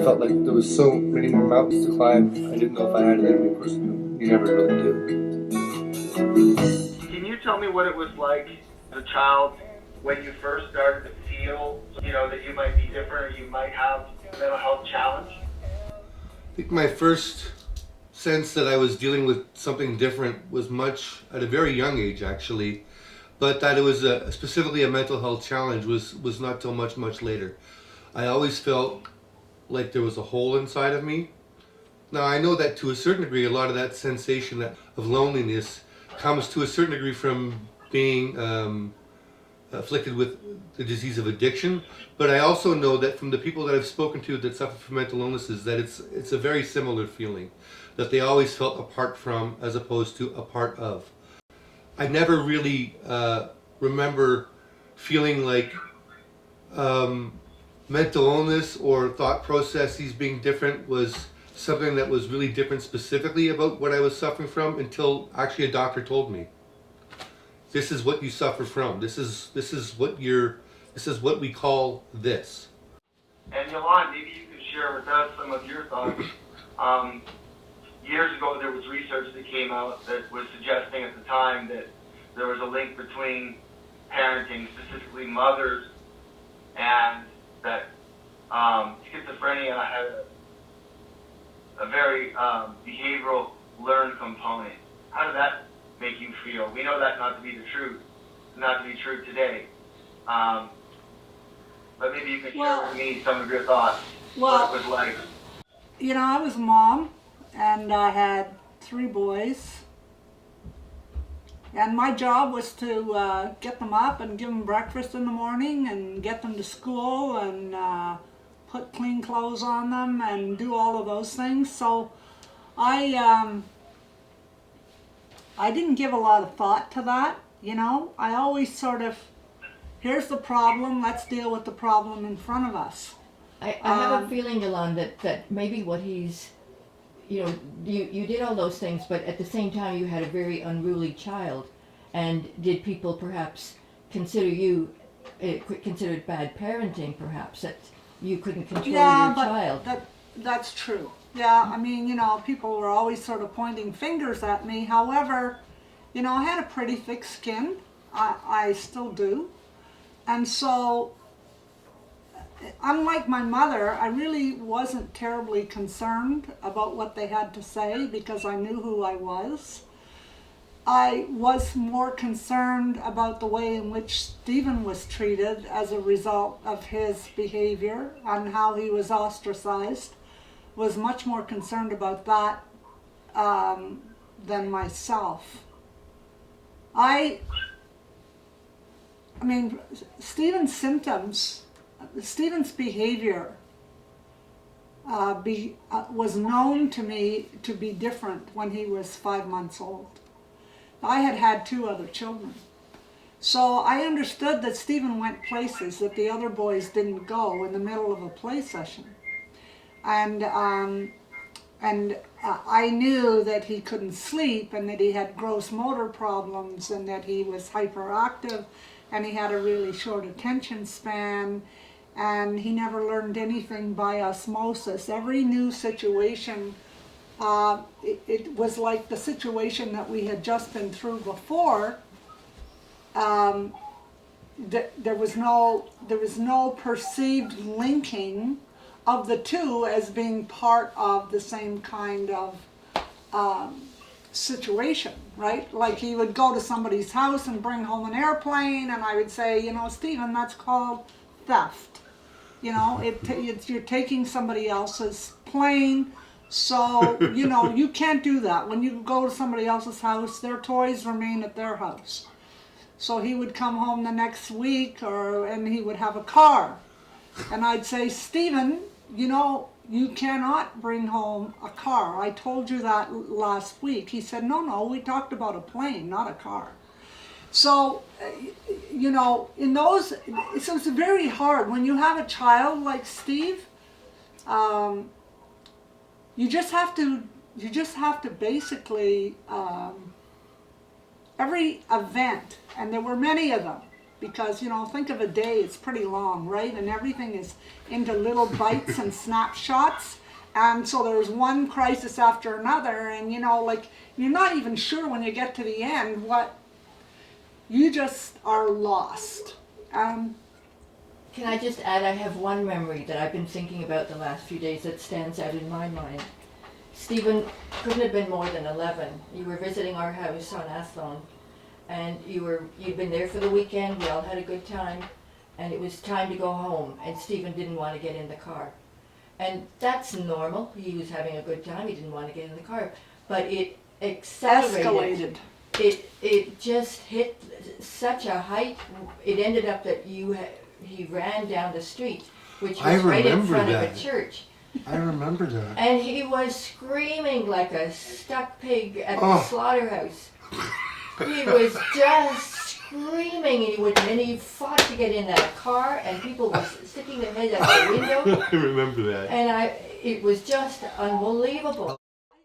felt like there was so many more mountains to climb. I didn't know if I had it in me. Of course, you never really do. Can you tell me what it was like as a child when you first started to feel, that you might be different or you might have a mental health challenge? I think my first sense that I was dealing with something different was at a very young age, actually. But that it was specifically a mental health challenge was not till much later. I always felt like there was a hole inside of me. Now I know that to a certain degree, a lot of that sensation of loneliness comes to a certain degree from being afflicted with the disease of addiction. But I also know that from the people that I've spoken to that suffer from mental illnesses, that it's a very similar feeling, that they always felt apart from as opposed to a part of. I never really remember feeling like mental illness or thought processes being different was something that was really different specifically about what I was suffering from until actually a doctor told me, this is what you suffer from. This is what we call this. And Yolande, maybe you could share with us some of your thoughts. Years ago, there was research that came out that was suggesting at the time that there was a link between parenting, specifically mothers, and that schizophrenia had a very behavioral learned component. How did that make you feel? We know that not to be true today. But maybe you can share with me some of your thoughts, what it was like. I was a mom, and I had 3 boys. And my job was to get them up and give them breakfast in the morning and get them to school and put clean clothes on them and do all of those things. So I didn't give a lot of thought to that, I always sort of, here's the problem, let's deal with the problem in front of us. I have a feeling, Yolande, that maybe what he's, you did all those things, but at the same time you had a very unruly child. And did people perhaps consider you, considered bad parenting perhaps, that you couldn't control your child? Yeah, but that's true. Yeah, I mean, people were always sort of pointing fingers at me. However, I had a pretty thick skin. I still do. And so, unlike my mother, I really wasn't terribly concerned about what they had to say because I knew who I was. I was more concerned about the way in which Stephen was treated as a result of his behavior and how he was ostracized. Was much more concerned about that than myself. I mean, Stephen's behavior was known to me to be different when he was 5 months old. I had 2 other children. So I understood that Stephen went places that the other boys didn't go in the middle of a play session. And I knew that he couldn't sleep and that he had gross motor problems and that he was hyperactive and he had a really short attention span and he never learned anything by osmosis. Every new situation, it was like the situation that we had just been through before. There was no perceived linking of the 2 as being part of the same kind of situation, right? Like he would go to somebody's house and bring home an airplane, and I would say, Stephen, that's called theft. You're taking somebody else's plane, so, you can't do that. When you go to somebody else's house, their toys remain at their house. So he would come home the next week, and he would have a car. And I'd say, Stephen, you cannot bring home a car. I told you that last week. He said, no, we talked about a plane, not a car. So, so it's very hard. When you have a child like Steve, you just have to basically, every event, and there were many of them, because, you know, think of a day, it's pretty long, right? And everything is into little bites and snapshots. And so there's one crisis after another, and, you know, like, you're not even sure when you get to the end what, you just are lost. Can I just add, I have one memory that I've been thinking about the last few days that stands out in my mind. Stephen couldn't have been more than 11. You were visiting our house on Athlone, and you'd been there for the weekend, we all had a good time, and it was time to go home, and Stephen didn't want to get in the car. And that's normal, he was having a good time, he didn't want to get in the car, but it accelerated. It just hit such a height, it ended up that he ran down the street, which was right in front of a church. I remember that. And he was screaming like a stuck pig at the slaughterhouse. He was just screaming, and he fought to get in that car, and people were sticking their heads out the window. I remember that. And it was just unbelievable.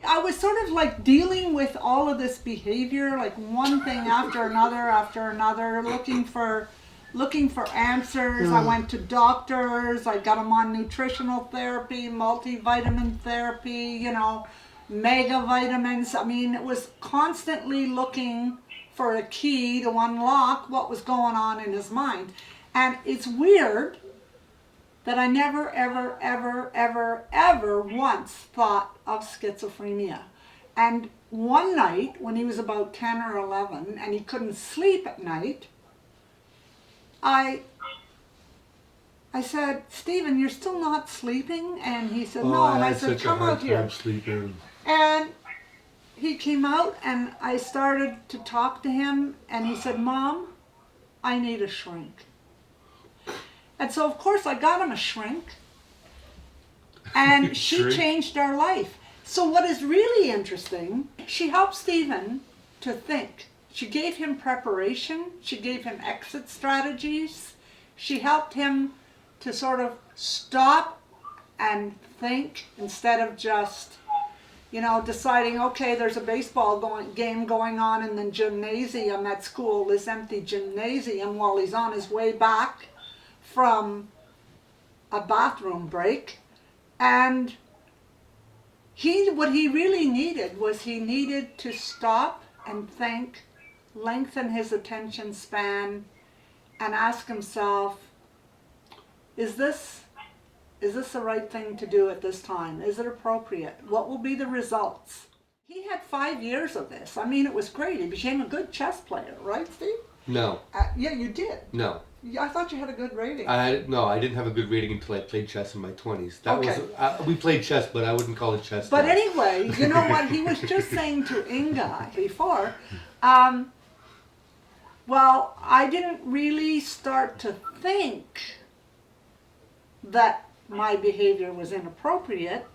I was sort of like dealing with all of this behavior, like one thing after another, looking for answers. I went to doctors, I got them on nutritional therapy, multivitamin therapy, you know, mega vitamins. I mean, it was constantly looking for a key to unlock what was going on in his mind. And it's weird that I never, ever, ever, ever, ever once thought of schizophrenia. And one night, when he was about 10 or 11, and he couldn't sleep at night, I said, Stephen, you're still not sleeping? And he said, no. And I said, come out here. Sleeping. And he came out, and I started to talk to him, and he said, Mom, I need a shrink. And so, of course, I got him a shrink, and she changed our life. So what is really interesting, she helped Stephen to think. She gave him preparation, she gave him exit strategies, she helped him to sort of stop and think instead of just, you know, deciding, okay, there's a baseball game going on in the gymnasium at school, this empty gymnasium, while he's on his way back from a bathroom break. And what he really needed was he needed to stop and think, lengthen his attention span, and ask himself, is this the right thing to do at this time? Is it appropriate? What will be the results? He had 5 years of this. I mean, it was great. He became a good chess player, right, Steve? No. Yeah, you did. No. Yeah, I thought you had a good rating. No, I didn't have a good rating until I played chess in my 20s. Okay. We played chess, but I wouldn't call it chess. But now. anyway, you know what? He was just saying to Inga before, well, I didn't really start to think that my behavior was inappropriate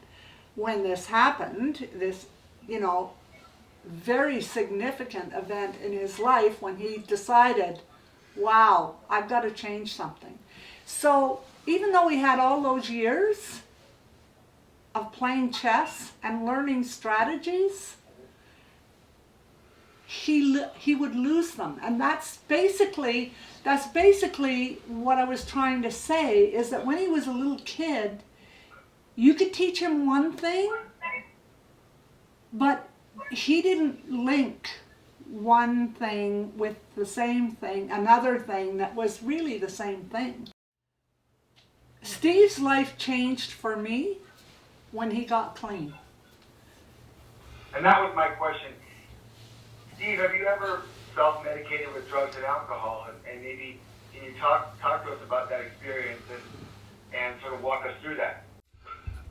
when this happened, this, you know, very significant event in his life when he decided, wow, I've got to change something. So even though we had all those years of playing chess and learning strategies, he would lose them. And that's basically what I was trying to say, is that when he was a little kid, you could teach him one thing, but he didn't link one thing with the same thing, another thing that was really the same thing. Steve's life changed for me when he got clean. And that was my question. Steve, have you ever self-medicated with drugs and alcohol? And maybe can you talk to us about that experience and sort of walk us through that?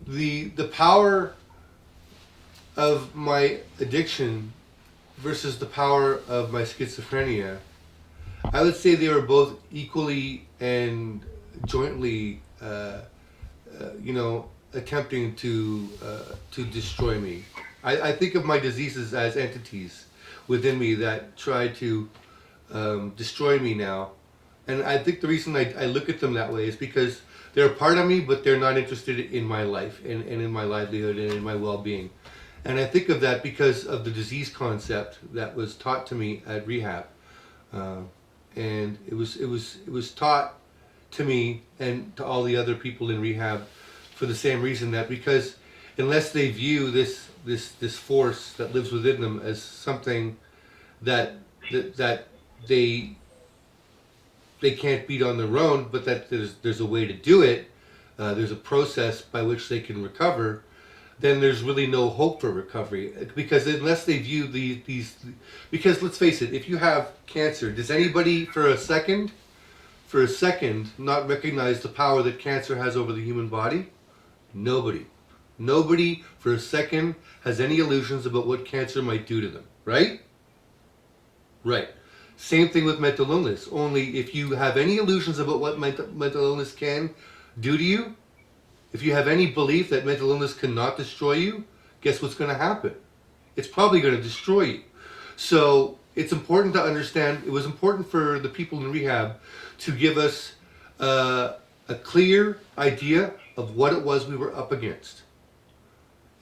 The power of my addiction versus the power of my schizophrenia, I would say they were both equally and jointly, attempting to destroy me. I think of my diseases as entities within me that try to destroy me now. And I think the reason I look at them that way is because they're a part of me, but they're not interested in my life and in my livelihood and in my well-being. And I think of that because of the disease concept that was taught to me at rehab. and it was taught to me and to all the other people in rehab for the same reason, that because unless they view this force that lives within them as something that they can't beat on their own, but that there's a way to do it, there's a process by which they can recover, then there's really no hope for recovery. Because unless they view these, because let's face it, if you have cancer, does anybody for a second not recognize the power that cancer has over the human body? Nobody. Nobody for a second has any illusions about what cancer might do to them, right? Right. Same thing with mental illness. Only if you have any illusions about what mental illness can do to you, if you have any belief that mental illness cannot destroy you, guess what's going to happen? It's probably going to destroy you. So it's important to understand, it was important for the people in rehab to give us a clear idea of what it was we were up against.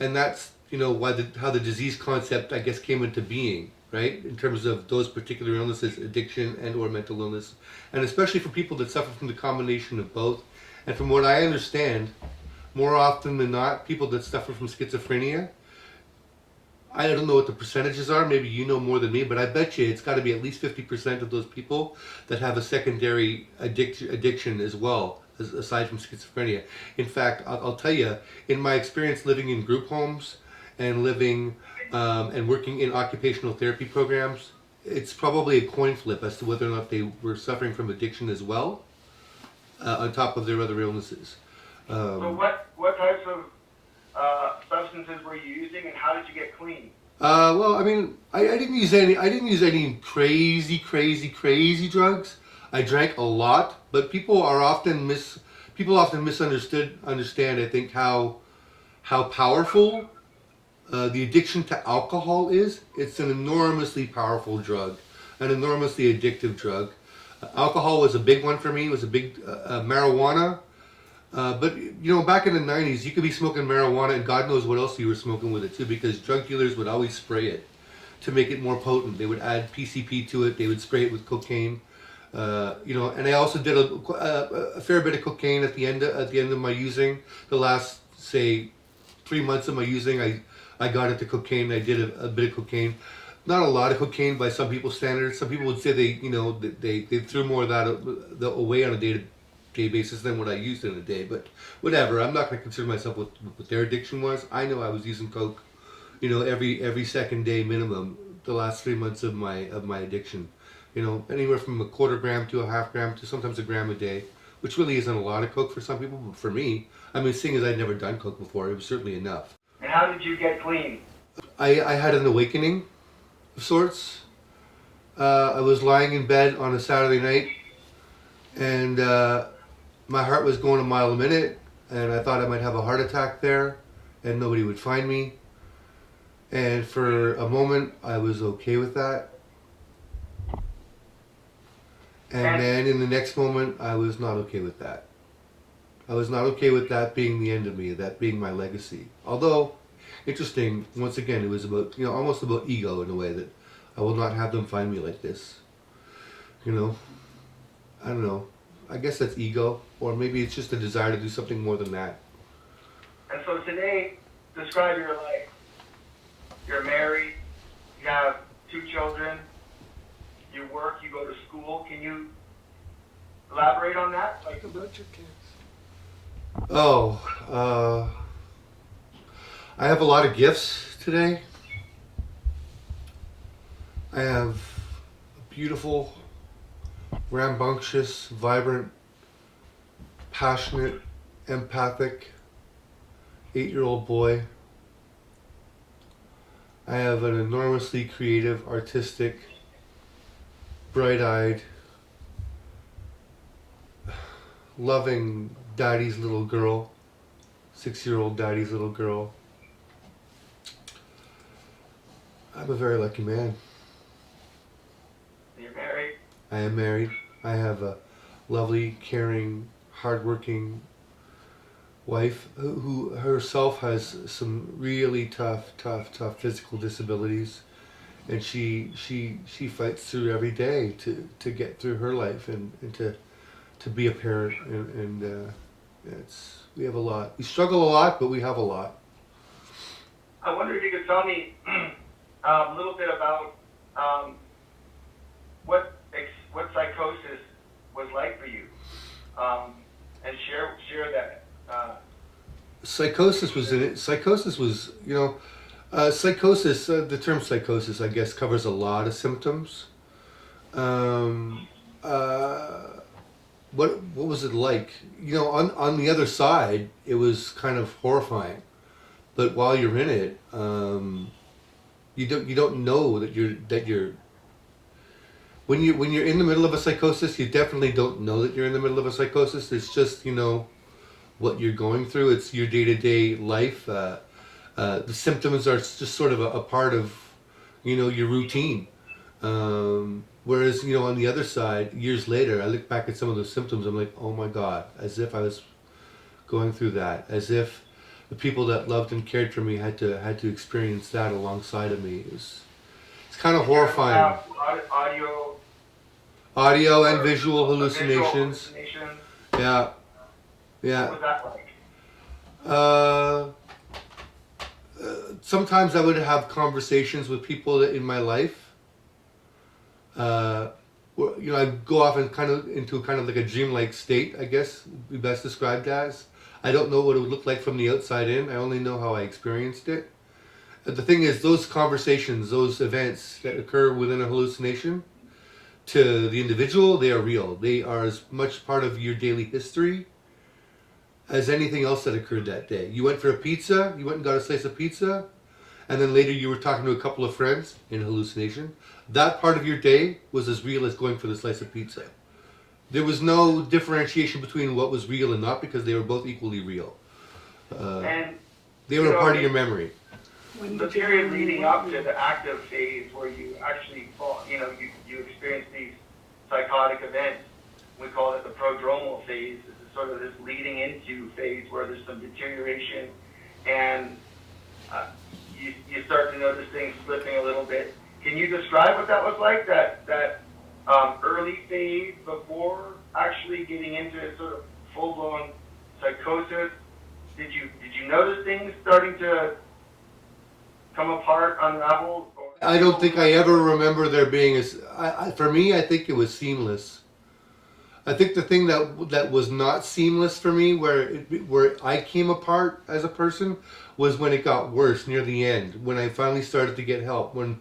And that's, how the disease concept, I guess, came into being, right? In terms of those particular illnesses, addiction and or mental illness. And especially for people that suffer from the combination of both. And from what I understand, more often than not, people that suffer from schizophrenia, I don't know what the percentages are, maybe you know more than me, but I bet you it's got to be at least 50% of those people that have a secondary addiction as well, aside from schizophrenia. In fact, I'll tell you, in my experience living in group homes and living and working in occupational therapy programs, it's probably a coin flip as to whether or not they were suffering from addiction as well, on top of their other illnesses. So what types of substances were you using, and how did you get clean? Well, I mean, I didn't use any crazy drugs. I drank a lot, but people often understand, I think, how powerful the addiction to alcohol is. It's an enormously powerful drug, an enormously addictive drug. Alcohol was a big one for me. It was a big marijuana. But back in the 90s, you could be smoking marijuana and God knows what else you were smoking with it too, because drug dealers would always spray it to make it more potent. They would add PCP to it. They would spray it with cocaine. And I also did a fair bit of cocaine at the end of my using. The last, say, 3 months of my using, I got into cocaine. I did a bit of cocaine. Not a lot of cocaine by some people's standards. Some people would say they threw more of that away on a day-to-day basis than what I used in a day. But whatever. I'm not going to consider myself what their addiction was. I know I was using coke, every second day minimum the last 3 months of my addiction. Anywhere from a quarter gram to a half gram to sometimes a gram a day, which really isn't a lot of coke for some people, but for me, I mean, seeing as I'd never done coke before, it was certainly enough. And how did you get clean? I had an awakening of sorts. I was lying in bed on a Saturday night, and my heart was going a mile a minute, and I thought I might have a heart attack there, and nobody would find me. And for a moment, I was okay with that. And then in the next moment, I was not okay with that. I was not okay with that being the end of me, that being my legacy. Although, interesting, once again, it was about, almost about ego in a way, that I will not have them find me like this. I don't know. I guess that's ego, or maybe it's just a desire to do something more than that. And so today, describe your life. You're married, you have 2 children, you work, you go to school. Can you elaborate on that? Like about your kids. Oh, I have a lot of gifts today. I have a beautiful, rambunctious, vibrant, passionate, empathic 8-year-old boy. I have an enormously creative, artistic, bright-eyed, loving daddy's little girl, 6-year-old daddy's little girl. I'm a very lucky man. You're married? I am married. I have a lovely, caring, hardworking wife who herself has some really tough physical disabilities and she fights through every day to get through her life and to be a parent, and we have a lot. We struggle a lot, but we have a lot. I wonder if you could tell me a little bit about what psychosis was like for you, and share that. Psychosis was in it. Psychosis was, psychosis. The term psychosis, I guess, covers a lot of symptoms. What was it like? On the other side, it was kind of horrifying. But while you're in it, you don't know that you're when you're in the middle of a psychosis, you definitely don't know that you're in the middle of a psychosis. It's just what you're going through. It's your day-to-day life. The symptoms are just sort of a part of your routine. Whereas on the other side, years later, I look back at some of those symptoms. I'm like, oh my God, as if I was going through that, as if the people that loved and cared for me had to experience that alongside of me. It's kind of horrifying. Audio and visual hallucinations. Yeah. What was that like? Sometimes I would have conversations with people in my life. I'd go off and into like a dreamlike state, I guess would be best described as. I don't know what it would look like from the outside in. I only know how I experienced it. The thing is, those conversations, those events that occur within a hallucination, to the individual, they are real. They are as much part of your daily history as anything else that occurred that day. You went for a pizza, you went and got a slice of pizza, and then later you were talking to a couple of friends in hallucination. That part of your day was as real as going for the slice of pizza. There was no differentiation between what was real and not, because they were both equally real. And they were a part of your memory. The period leading up to the active phase, where you actually you experience these psychotic events, we call it the prodromal phase. This is sort of this leading into phase where there's some deterioration, and you start to notice things slipping a little bit. Can you describe what that was like? That early phase before actually getting into sort of full-blown psychosis? Did you notice things starting to come apart, unravel? I don't think I ever remember there being for me, I think it was seamless. I think the thing that was not seamless for me, where I came apart as a person, was when it got worse near the end. When I finally started to get help. When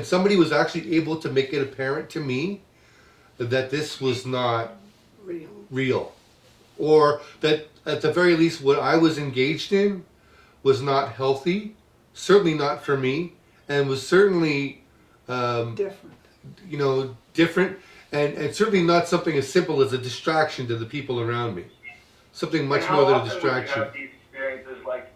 somebody was actually able to make it apparent to me that this was not real, or that at the very least what I was engaged in was not healthy, certainly not for me, and was certainly different, and certainly not something as simple as a distraction to the people around me. Something much more than a distraction. Would you have these experiences, like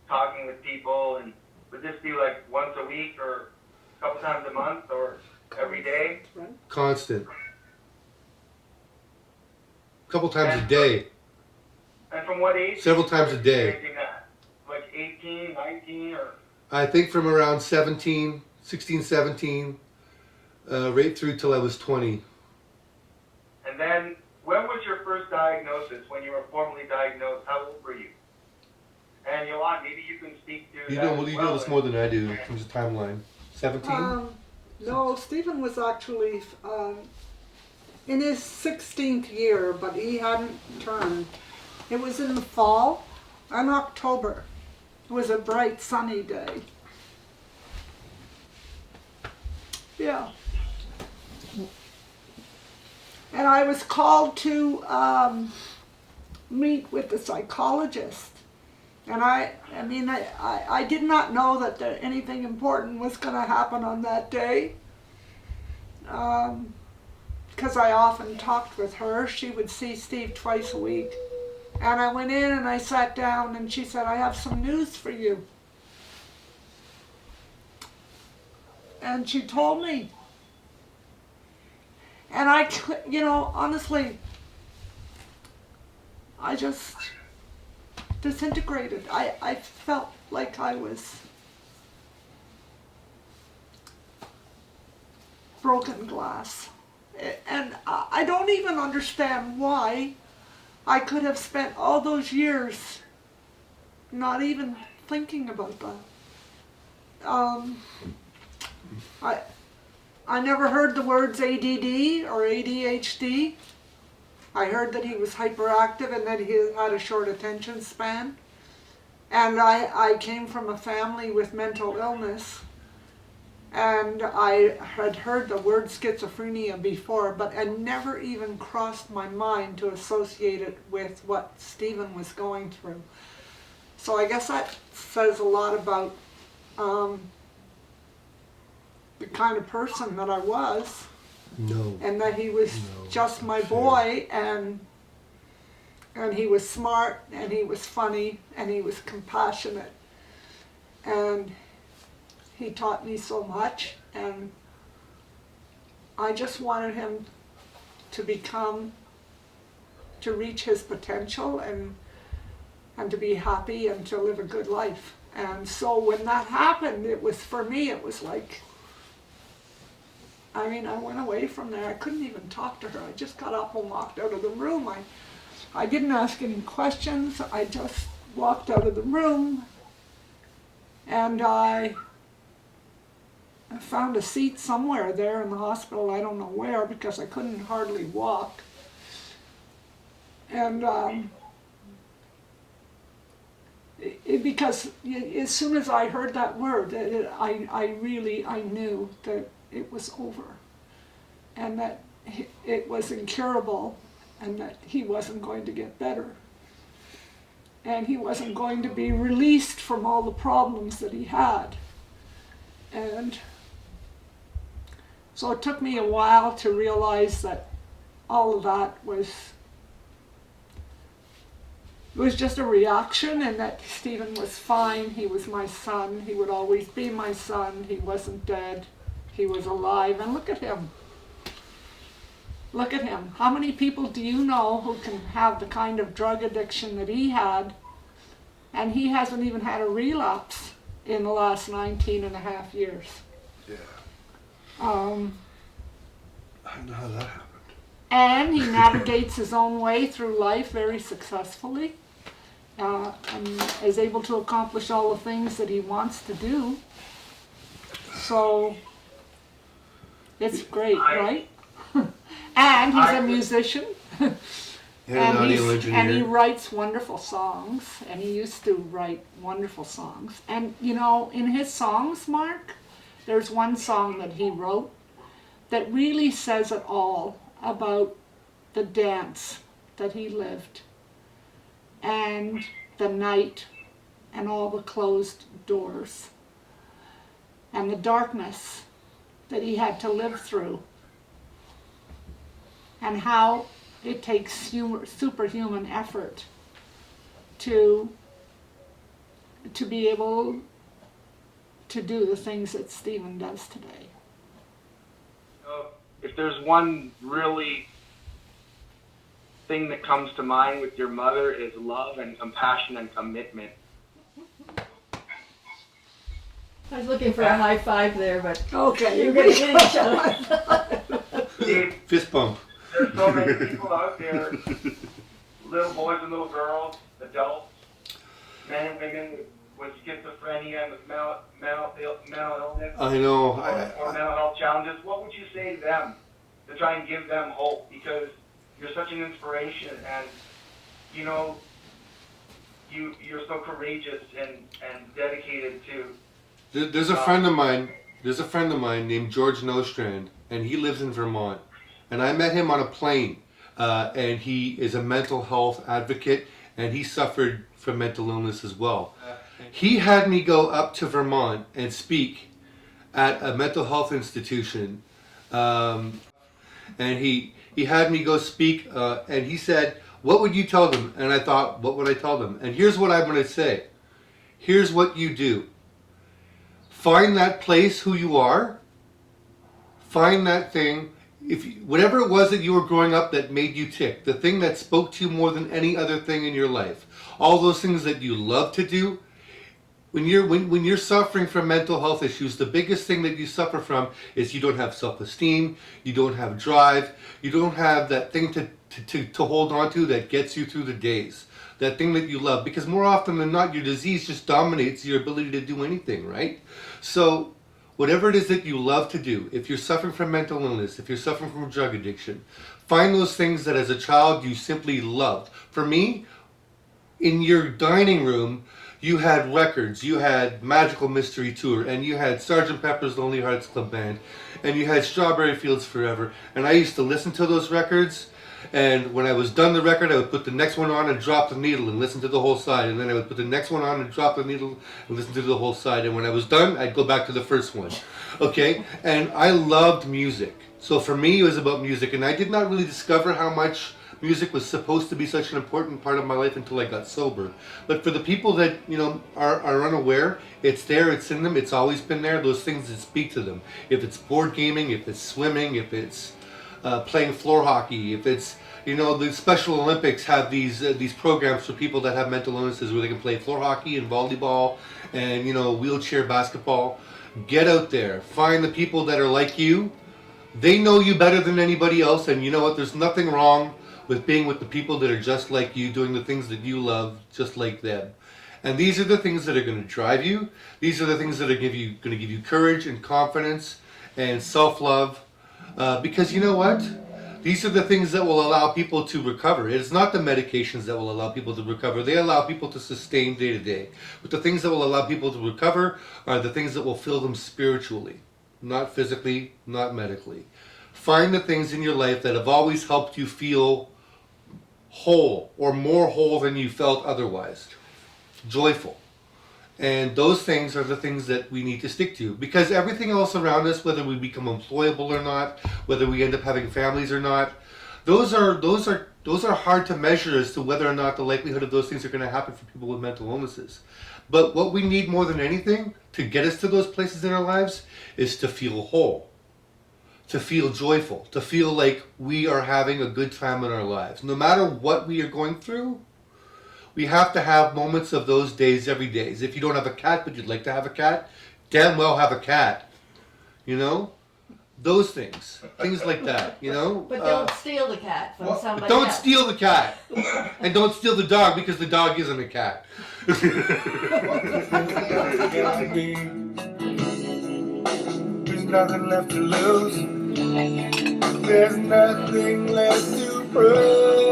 talking with people, and would this be like once a week, or a couple times a month, or every day? Constant. A couple times a day. And from what age? Several times a day. Like 18, 19, or? I think from around 16, 17, right through till I was 20. And then, when was your first diagnosis, when you were formally diagnosed? How old were you? And Yolanda, maybe you can speak to that you know this more than I do in terms of timeline. 17? No, Stephen was actually in his 16th year, but he hadn't turned. It was in the fall, in October. It was a bright, sunny day. Yeah. And I was called to meet with the psychologist. And I did not know that anything important was going to happen on that day. Because I often talked with her. She would see Steve twice a week. And I went in and I sat down, and she said, I have some news for you. And she told me. And I, honestly, I just disintegrated. I felt like I was broken glass. And I don't even understand why I could have spent all those years not even thinking about that. I never heard the words ADD or ADHD. I heard that he was hyperactive and that he had a short attention span. And I came from a family with mental illness. And I had heard the word schizophrenia before, but it never even crossed my mind to associate it with what Stephen was going through. So I guess that says a lot about the kind of person that I was. No. And that he was just my boy, and he was smart, and he was funny, and he was compassionate. And he taught me so much, and I just wanted him to reach his potential and to be happy and to live a good life. And so when that happened, for me, it was like, I went away from there. I couldn't even talk to her. I just got up and walked out of the room. I didn't ask any questions. I just walked out of the room, and I found a seat somewhere there in the hospital, I don't know where, because I couldn't hardly walk. And because as soon as I heard that word, I knew that it was over, and that it was incurable, and that he wasn't going to get better, and he wasn't going to be released from all the problems that he had. And so it took me a while to realize that all of that was just a reaction, and that Stephen was fine. He was my son. He would always be my son. He wasn't dead. He was alive. And look at him. Look at him. How many people do you know who can have the kind of drug addiction that he had, and he hasn't even had a relapse in the last 19 and a half years? Yeah. I don't know how that happened. And he navigates his own way through life very successfully, and is able to accomplish all the things that he wants to do. So it's great, right? And he's a musician. And he writes wonderful songs, and he used to write wonderful songs. And in his songs, Mark, there's one song that he wrote that really says it all about the dance that he lived, and the night, and all the closed doors, and the darkness that he had to live through, and how it takes superhuman effort to be able to do the things that Stephen does today. If there's one really thing that comes to mind with your mother, is love and compassion and commitment. I was looking for a high five there, but okay, you're going to get each other. Fist bump. There's so many people out there, little boys and little girls, adults, men and women with schizophrenia and with mental illness, I know. or mental health challenges. What would you say to them to try and give them hope? Because you're such an inspiration, and you're so courageous and dedicated to. There's a friend of mine. There's a friend of mine named George Nostrand, and he lives in Vermont. And I met him on a plane, and he is a mental health advocate, and he suffered from mental illness as well. He had me go up to Vermont and speak at a mental health institution, and he had me go speak, and he said, "What would you tell them?" And I thought, what would I tell them? And here's what I'm going to say. Here's what you do. Find that place who you are. Find that thing. Whatever it was that you were growing up that made you tick, the thing that spoke to you more than any other thing in your life, all those things that you love to do, when you're suffering from mental health issues, the biggest thing that you suffer from is you don't have self-esteem, you don't have drive, you don't have that thing to hold on to that gets you through the days. That thing that you love, because more often than not, your disease just dominates your ability to do anything, right? So, whatever it is that you love to do, if you're suffering from mental illness, if you're suffering from drug addiction, find those things that as a child you simply loved. For me, in your dining room, you had records, you had Magical Mystery Tour, and you had Sgt. Pepper's Lonely Hearts Club Band, and you had Strawberry Fields Forever, and I used to listen to those records, and when I was done the record, I would put the next one on and drop the needle and listen to the whole side, and then I would put the next one on and drop the needle and listen to the whole side, and when I was done, I'd go back to the first one, okay? And I loved music, so for me, it was about music, and I did not really discover how much music was supposed to be such an important part of my life until I got sober. But for the people that, you know, are unaware, it's there, it's in them, it's always been there, those things that speak to them. If it's board gaming, if it's swimming, if it's playing floor hockey, if it's, you know, the Special Olympics have these programs for people that have mental illnesses where they can play floor hockey and volleyball and, you know, wheelchair basketball. Get out there, find the people that are like you. They know you better than anybody else, and you know what, there's nothing wrong with being with the people that are just like you, doing the things that you love just like them. And these are the things that are going to drive you. These are the things that are going to give you courage and confidence and self-love. Because you know what? These are the things that will allow people to recover. It's not the medications that will allow people to recover. They allow people to sustain day to day. But the things that will allow people to recover are the things that will fill them spiritually. Not physically, not medically. Find the things in your life that have always helped you feel whole, or more whole than you felt otherwise. Joyful. And those things are the things that we need to stick to, because everything else around us, whether we become employable or not, whether we end up having families or not, those are hard to measure as to whether or not the likelihood of those things are going to happen for people with mental illnesses. But what we need more than anything to get us to those places in our lives is to feel whole, to feel joyful, to feel like we are having a good time in our lives. No matter what we are going through, we have to have moments of those days every day. If you don't have a cat, but you'd like to have a cat, damn well have a cat. You know? Those things. Things like that, you know? But don't steal the cat from somebody Don't else. steal the cat. And don't steal the dog, because the dog isn't a cat. There's nothing left to lose. There's nothing left to prove.